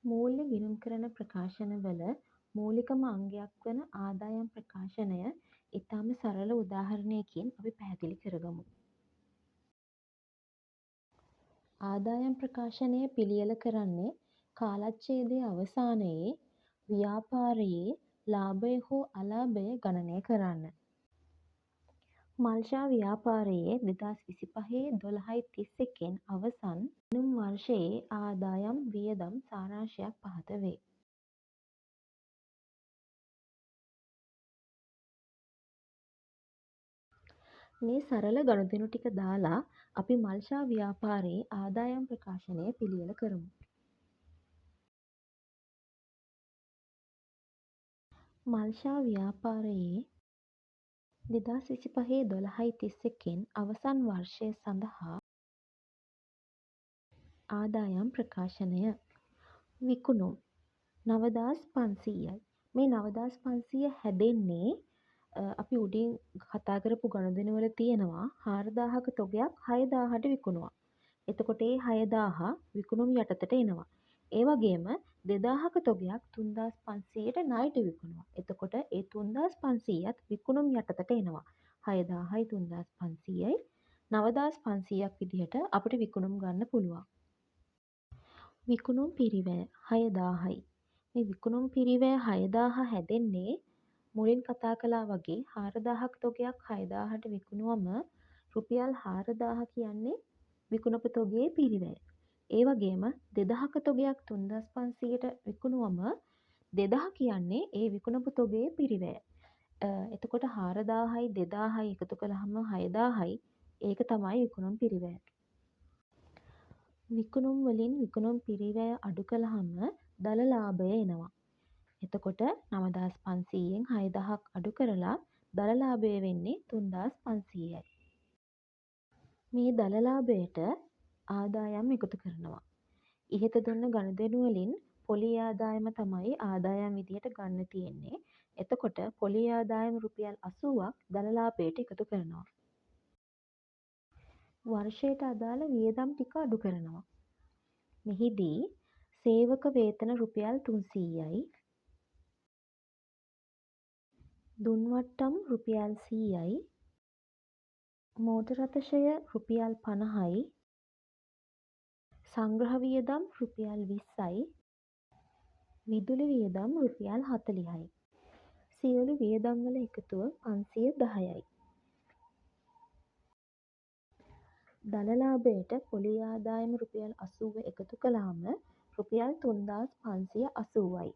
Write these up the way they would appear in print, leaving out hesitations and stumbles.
මූල්‍ය ගිණුම් කරන ප්‍රකාශනවල මූලිකම අංගයක් වන ආදායම් ප්‍රකාශනය ඉතාම සරල උදාහරණයකින් අපි පැහැදිලි කරගමු. ආදායම් ප්‍රකාශනය පිළියෙල කරන්නේ කාලච්ඡේදයේ අවසානයේ ව්‍යාපාරයේ ලාභය හෝ අලාභය ගණනය කරන්න. මල්ෂා ව්‍යාපාරයේ 2025/12/31 අවසන් ගිණුම් වර්ෂයේ ආදායම් වියදම් සාරාංශයක් පහත වේ. මේ සරල ගනුදෙනු ටික දාලා අපි මල්ෂා ව්‍යාපාරයේ ආදායම් ප්‍රකාශනය පිළියෙල කරමු. මල්ෂා ව්‍යාපාරයේ 2025/12/31 අවසන් වර්ෂය සඳහා ආදායම් ප්‍රකාශනය විකුණුම් 9500යි. මේ 9500 හැදෙන්නේ අපි උඩින් කතා කරපු ගනුදෙනු වල තියෙනවා 4000ක තොගයක් 6000ට විකුණුවා. එතකොට ඒ 6000 විකුණුම් යටතට එනවා. ඒ වගේම 2000ක තොගයක් 3500ට ණයට විකුණුවා. එතකොට ඒ 3500ත් විකුණුම් යටතට එනවා. 6000යි 3500යි 9500ක් විදිහට අපිට විකුණුම් ගන්න පුළුවන්. විකුණුම් පිරිවැය 6000යි. මේ විකුණුම් පිරිවැය 6000 හැදෙන්නේ මුලින් කතා කළා වගේ 4000ක තොගයක් 6000ට විකුණුවම රුපියල් 4000 කියන්නේ විකුණපු තොගයේ පිරිවැය. ඒ වගේම 2000ක තොගයක් 3500ට විකුණුවම 2000 කියන්නේ ඒ විකුණපු තොගයේ පිරිවැය. එතකොට 4000යි 2000යි එකතු කළාම 6000යි ඒක තමයි විකුණුම් පිරිවැය. විකුණුම් වලින් විකුණුම් පිරිවැය අඩු කළාම දල ලාභය එනවා. එතකොට 9500න් 6000ක් අඩු කරලා දල ලාභය වෙන්නේ 3500යි. මේ දල ලාභයට ආදායම් එකතු කරනවා. ඉහත දුන්න ගනුදෙනු වලින් පොලී ආදායම තමයි ආදායම් විදියට ගන්න තියෙන්නේ. එතකොට පොලී ආදායම රුපියල් 80ක් දල ලාභයට එකතු කරනවා. වර්ෂයට අදාළ වියදම් ටික අඩු කරනවා. මෙහිදී සේවක වේතන රුපියල් 300යි. දුන්වට්ටම් රුපියල් 100යි. මෝටර් අතශය රුපියල් 50යි. සංග්‍රහ වියදම් රුපියල් 20යි. විදුලි වියදම් රුපියල් 40යි. සියලු වියදම් වල එකතුව 510යි. දල ලාභයට පොලී ආදායම රුපියල් 80 එකතු කළාම රුපියල් 3580යි.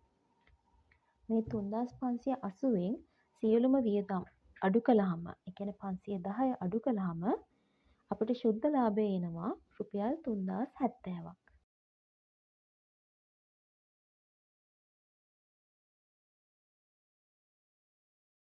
මේ 3580න් සියලුම වියදම් අඩු කළාම, ඒ කියන්නේ 510 අඩු කළාම අපිට ශුද්ධ ලාභය එනවා රුපියල් 3070ක්.